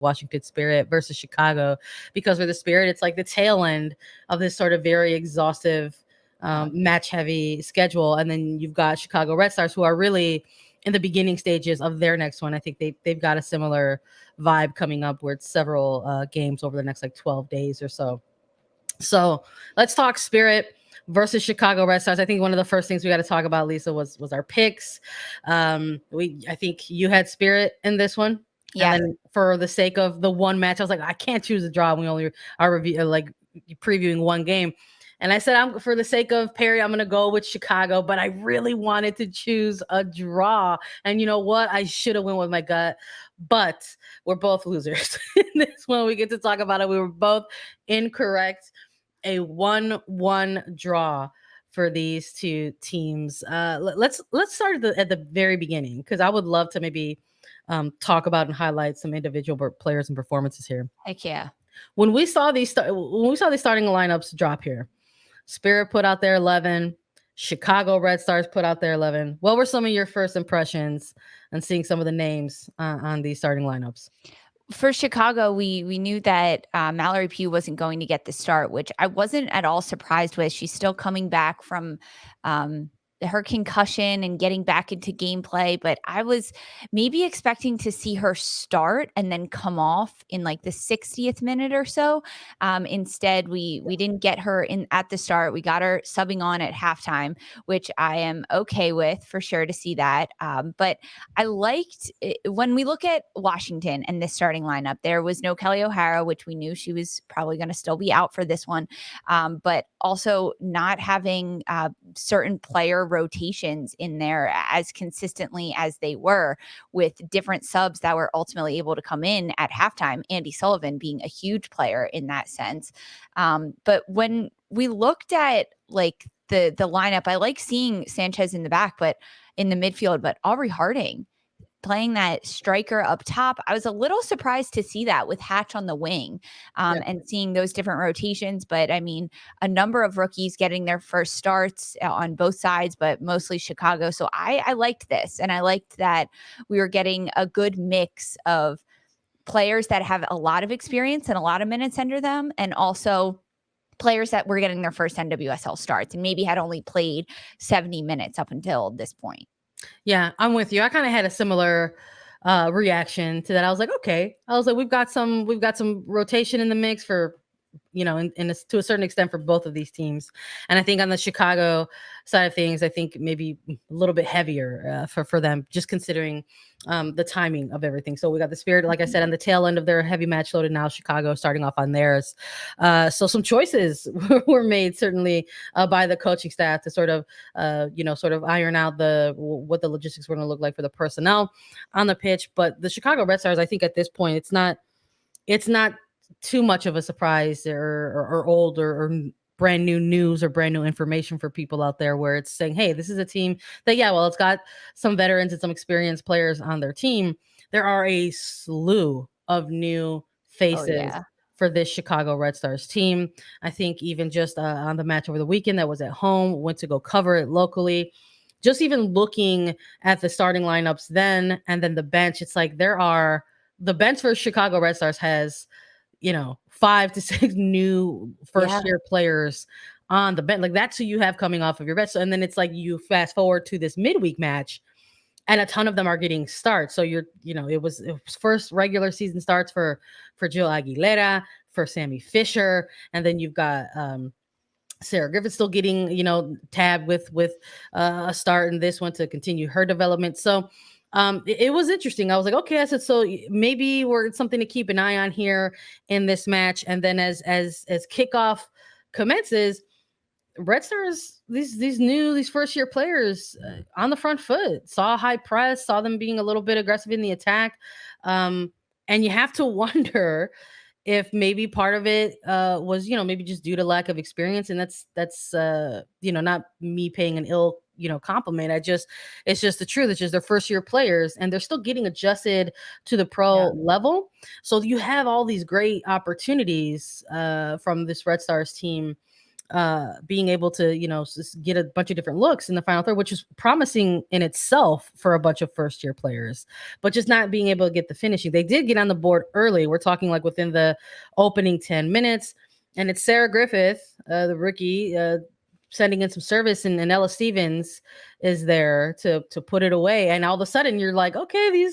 Washington Spirit versus Chicago, because for the Spirit, it's like the tail end of this sort of very exhaustive match heavy schedule. And then you've got Chicago Red Stars, who are really in the beginning stages of their next one. I think they've got a similar vibe coming up where it's several games over the next like 12 days or so. So let's talk Spirit versus Chicago Red Stars. I think one of the first things we got to talk about, Lisa, was our picks. I think you had Spirit in this one. Yeah. And then for the sake of the one match, I was like, I can't choose a draw. We only are previewing one game. And I said, for the sake of Perry, I'm going to go with Chicago, but I really wanted to choose a draw. And you know what? I should have went with my gut, but we're both losers in this one. We get to talk about it. We were both incorrect. A 1-1 draw for these two teams. Let's start at the very beginning, because I would love to maybe talk about and highlight some individual players and performances here. Heck yeah. When we saw these starting lineups drop here, Spirit put out their 11. Chicago Red Stars put out their 11. What were some of your first impressions on seeing some of the names on these starting lineups? For Chicago, we knew that Mallory Pugh wasn't going to get the start, which I wasn't at all surprised with. She's still coming back from her concussion and getting back into gameplay, but I was maybe expecting to see her start and then come off in like the 60th minute or so. Instead, we didn't get her in at the start. We got her subbing on at halftime, which I am okay with, for sure, to see that. But I liked when we look at Washington and this starting lineup, there was no Kelly O'Hara, which we knew she was probably going to still be out for this one, but also not having certain player rotations in there as consistently as they were, with different subs that were ultimately able to come in at halftime, Andy Sullivan being a huge player in that sense. But when we looked at like the lineup, I like seeing Sanchez in the back, but in the midfield, but Aubrey Harding playing that striker up top. I was a little surprised to see that with Hatch on the wing and seeing those different rotations. But I mean, a number of rookies getting their first starts on both sides, but mostly Chicago. So I liked this, and I liked that we were getting a good mix of players that have a lot of experience and a lot of minutes under them, and also players that were getting their first NWSL starts and maybe had only played 70 minutes up until this point. Yeah, I'm with you. I kind of had a similar reaction to that. I was like, okay. I was like, we've got some rotation in the mix for, to a certain extent for both of these teams. And I think on the Chicago side of things, I think maybe a little bit heavier for them, just considering the timing of everything. So we got the Spirit, like I said, on the tail end of their heavy match loaded, now Chicago starting off on theirs. So some choices were made, certainly by the coaching staff, to sort of iron out what the logistics were going to look like for the personnel on the pitch. But the Chicago Red Stars, I think at this point, it's not too much of a surprise or old or brand new news or brand new information for people out there, where it's saying, hey, this is a team that, it's got some veterans and some experienced players on their team. There are a slew of new faces for this Chicago Red Stars team. I think even just on the match over the weekend that was at home, went to go cover it locally. Just even looking at the starting lineups then, and then the bench, it's like the bench for Chicago Red Stars has 5 to 6 new first-year players on the bench. Like, that's who you have coming off of your bench. And then it's like you fast forward to this midweek match, and a ton of them are getting starts. So it was first regular season starts for Jill Aguilera, for Sammy Fisher, and then you've got Sarah Griffith still getting tabbed with a start in this one to continue her development. So it was interesting. I was like, okay, I said, so maybe we're something to keep an eye on here in this match. And then as kickoff commences, Red Stars, these first year players on the front foot, saw a high press, saw them being a little bit aggressive in the attack. And you have to wonder if maybe part of it was, maybe just due to lack of experience. And that's not me paying an ill compliment. It's just the truth. It's just their first year players, and they're still getting adjusted to the pro level. So you have all these great opportunities from this Red Stars team being able to, just get a bunch of different looks in the final third, which is promising in itself for a bunch of first year players, but just not being able to get the finishing. They did get on the board early. We're talking like within the opening 10 minutes. And it's Sarah Griffith, the rookie, sending in some service, and Ella Stevens is there to put it away. And all of a sudden you're like, okay,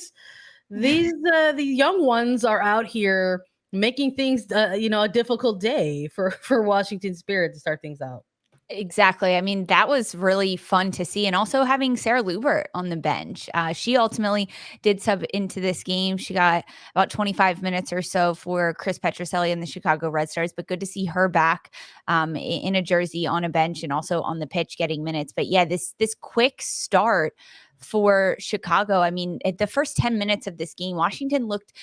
the young ones are out here making things, a difficult day for Washington Spirit to start things out. Exactly. I mean, that was really fun to see. And also having Sarah Lubert on the bench. She ultimately did sub into this game. She got about 25 minutes or so for Chris Petroselli and the Chicago Red Stars, but good to see her back in a jersey on a bench and also on the pitch getting minutes. But yeah, this quick start for Chicago. I mean, at the first 10 minutes of this game, Washington looked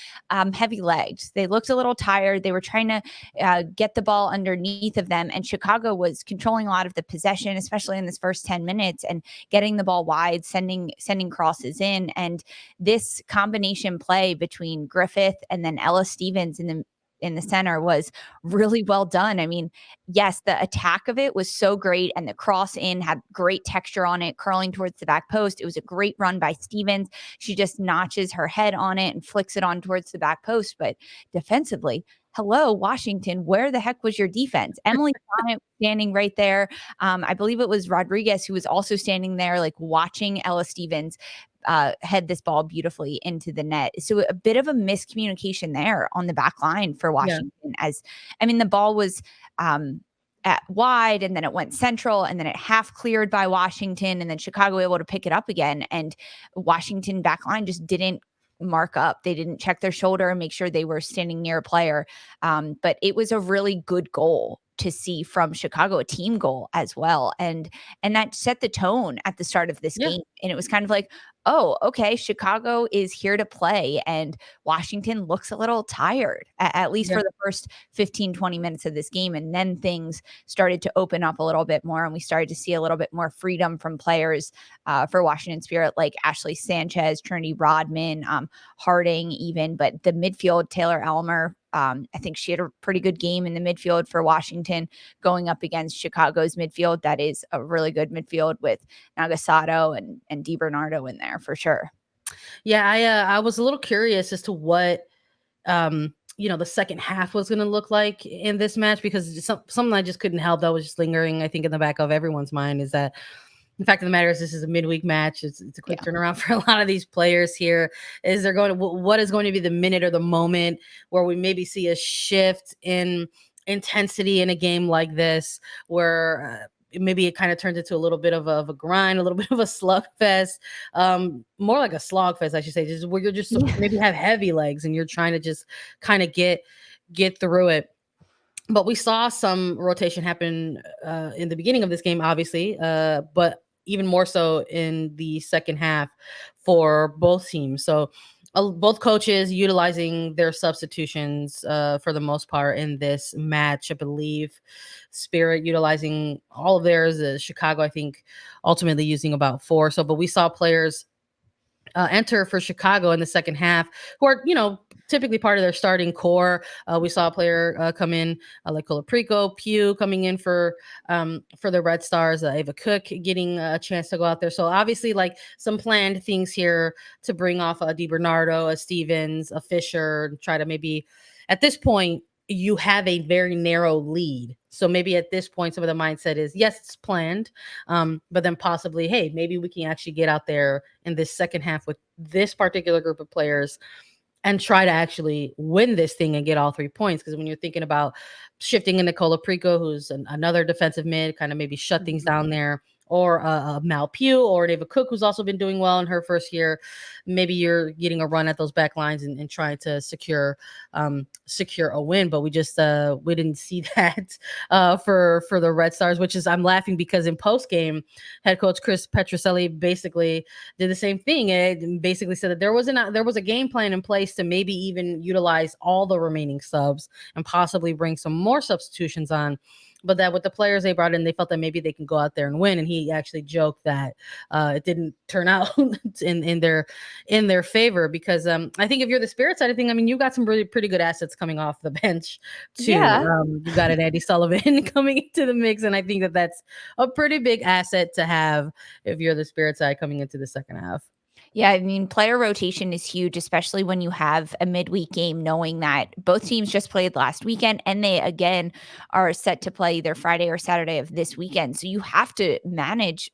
heavy legged. They looked a little tired. They were trying to get the ball underneath of them. And Chicago was controlling a lot of the possession, especially in this first 10 minutes, and getting the ball wide, sending crosses in. And this combination play between Griffith and then Ella Stevens in the center was really well done. I mean, yes, the attack of it was so great, and the cross in had great texture on it, curling towards the back post. It was a great run by Stevens. She just notches her head on it and flicks it on towards the back post. But defensively, hello, Washington, where the heck was your defense? Emily Bonnet standing right there. I believe it was Rodriguez who was also standing there, like watching Ella Stevens head this ball beautifully into the net. So a bit of a miscommunication there on the back line for Washington. The ball was at wide, and then it went central, and then it half cleared by Washington, and then Chicago able to pick it up again. And Washington back line just didn't mark up. They didn't check their shoulder and make sure they were standing near a player. But it was a really good goal to see from Chicago, a team goal as well. And that set the tone at the start of this game. And it was kind of like, oh, okay, Chicago is here to play, and Washington looks a little tired, at least for the first 15, 20 minutes of this game. And then things started to open up a little bit more, and we started to see a little bit more freedom from players for Washington Spirit, like Ashley Sanchez, Trinity Rodman, Harding even. But the midfield, Taylor Elmer, I think she had a pretty good game in the midfield for Washington going up against Chicago's midfield. That is a really good midfield with Nagasato and DiBernardo in there for sure. Yeah, I was a little curious as to what the second half was going to look like in this match, because something I just couldn't help that was just lingering, I think, in the back of everyone's mind is that the fact of the matter is this is a midweek match. It's a quick turnaround for a lot of these players here. What is going to be the minute or the moment where we maybe see a shift in intensity in a game like this, where maybe it kind of turns into a little bit of a grind, a little bit of a slugfest, more like a slogfest, I should say, just where you're just maybe have heavy legs and you're trying to just kind of get through it. But we saw some rotation happen in the beginning of this game, obviously, but even more so in the second half for both teams. So both coaches utilizing their substitutions for the most part in this match. I believe Spirit utilizing all of theirs. Chicago, I think, ultimately using about 4. So, but we saw players enter for Chicago in the second half, who are, typically part of their starting core. We saw a player come in like Colaprico, Pugh coming in for the Red Stars, Ava Cook getting a chance to go out there. So obviously, like, some planned things here to bring off a DiBernardo, a Stevens, a Fisher, try to maybe at this point you have a very narrow lead. So maybe at this point, some of the mindset is, yes, it's planned, but then possibly, hey, maybe we can actually get out there in this second half with this particular group of players and try to actually win this thing and get all 3 points. Because when you're thinking about shifting into Colaprico, who's another defensive mid, kind of maybe shut things down there, or Mal Pugh or Ava Cook, who's also been doing well in her first year, maybe you're getting a run at those back lines and trying to secure a win. But we just we didn't see that for the Red Stars, which is, I'm laughing because in post game, head coach Chris Petroselli basically did the same thing and basically said that there was a game plan in place to maybe even utilize all the remaining subs and possibly bring some more substitutions on but that with the players they brought in, they felt that maybe they can go out there and win. And he actually joked that it didn't turn out in their favor, because I think if you're the Spirit side of thing, I mean, you got some really pretty good assets coming off the bench too. Yeah. You got an Andy Sullivan coming into the mix, and I think that that's a pretty big asset to have if you're the Spirit side coming into the second half. Yeah, I mean, player rotation is huge, especially when you have a midweek game, knowing that both teams just played last weekend and they again are set to play either Friday or Saturday of this weekend. So you have to manage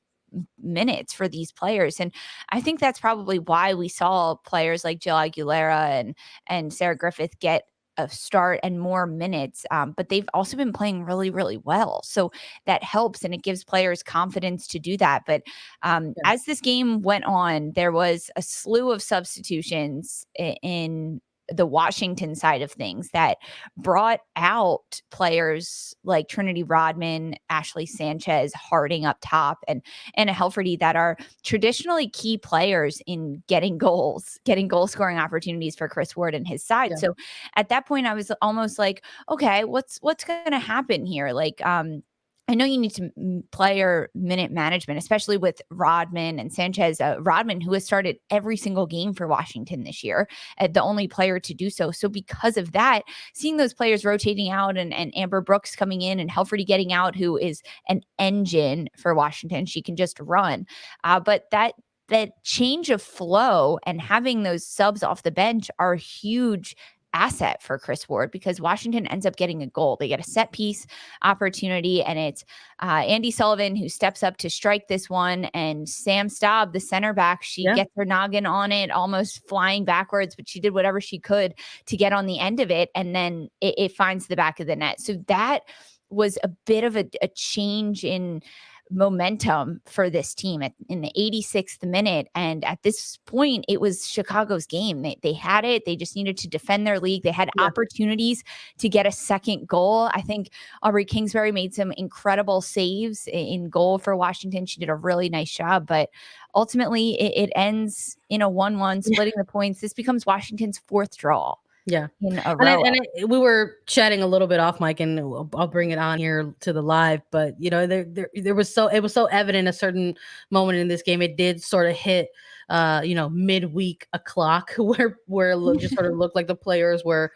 minutes for these players. And I think that's probably why we saw players like Jill Aguilera and Sarah Griffith get a start and more minutes. But they've also been playing really, really well. So that helps and it gives players confidence to do that. But as this game went on, there was a slew of substitutions in the Washington side of things that brought out players like Trinity Rodman, Ashley Sanchez, Harding up top, and Anna Helferty that are traditionally key players in getting goal scoring opportunities for Chris Ward and his side. Yeah. So at that point, I was almost like, okay, what's going to happen here? Like, I know you need to player minute management, especially with Rodman and Sanchez. Rodman, who has started every single game for Washington this year, the only player to do so. So because of that, seeing those players rotating out and Amber Brooks coming in and Helferty getting out, who is an engine for Washington, she can just run. But that change of flow and having those subs off the bench are huge asset for Chris Ward, because Washington ends up getting a goal. They get a set piece opportunity, and it's Andy Sullivan who steps up to strike this one, and Sam Staab, the center back, she gets her noggin on it, almost flying backwards, but she did whatever she could to get on the end of it, and then it finds the back of the net. So that was a bit of a change in momentum for this team in the 86th minute. And at this point, it was Chicago's game. They had it. They just needed to defend their league. They had opportunities to get a second goal. I think Aubrey Kingsbury made some incredible saves in goal for Washington. She did a really nice job, but ultimately it ends in a 1-1, splitting the points. This becomes Washington's fourth draw. Yeah. In a row. We were chatting a little bit off mic, and I'll bring it on here to the live, but you know, it was so evident a certain moment in this game. It did sort of hit midweek o'clock where it just sort of looked like the players were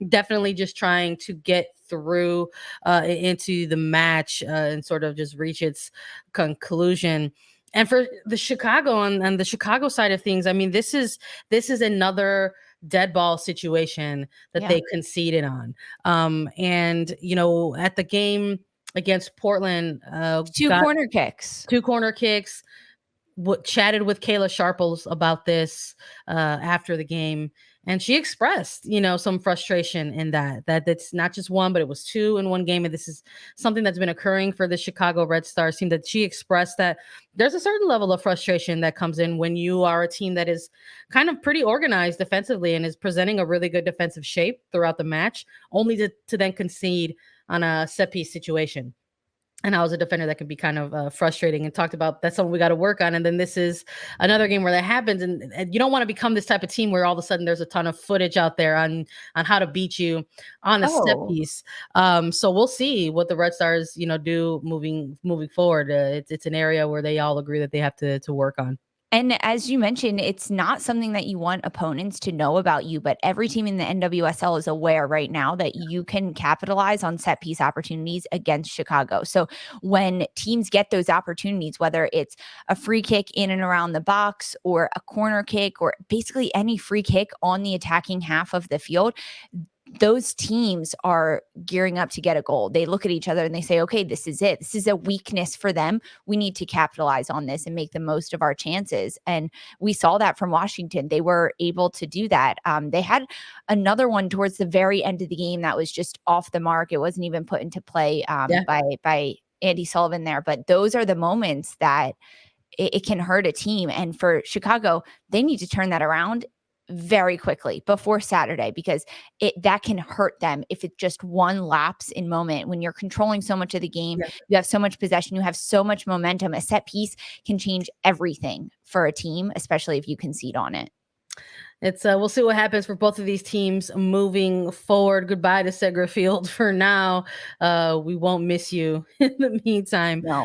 definitely just trying to get through into the match and sort of just reach its conclusion. And for the Chicago and the Chicago side of things, I mean, this is another dead ball situation that they conceded on. And at the game against Portland, two corner kicks, chatted with Kayla Sharples about this after the game, and she expressed some frustration in that's not just one, but it was two in one game. And this is something that's been occurring for the Chicago Red Stars team, that she expressed that there's a certain level of frustration that comes in when you are a team that is kind of pretty organized defensively and is presenting a really good defensive shape throughout the match, only to then concede on a set piece situation. And I was a defender that can be kind of frustrating, and talked about that's something we got to work on. And then this is another game where that happens. And you don't want to become this type of team where all of a sudden there's a ton of footage out there on how to beat you on a set piece. So we'll see what the Red Stars, do moving forward. It's an area where they all agree that they have to work on. And as you mentioned, it's not something that you want opponents to know about you, but every team in the NWSL is aware right now that you can capitalize on set piece opportunities against Chicago. So when teams get those opportunities, whether it's a free kick in and around the box or a corner kick or basically any free kick on the attacking half of the field, those teams are gearing up to get a goal. They look at each other and they say, okay, this is it. This is a weakness for them. We need to capitalize on this and make the most of our chances. And we saw that from Washington. They were able to do that. They had another one towards the very end of the game that was just off the mark. It wasn't even put into play by Andy Sullivan there. But those are the moments that it can hurt a team. And for Chicago, they need to turn that around very quickly before Saturday, because that can hurt them if it's just one lapse in moment. When you're controlling so much of the game, you have so much possession, you have so much momentum. A set piece can change everything for a team, especially if you concede on it. It's we'll see what happens for both of these teams moving forward. Goodbye to Segra Field for now. We won't miss you in the meantime. No.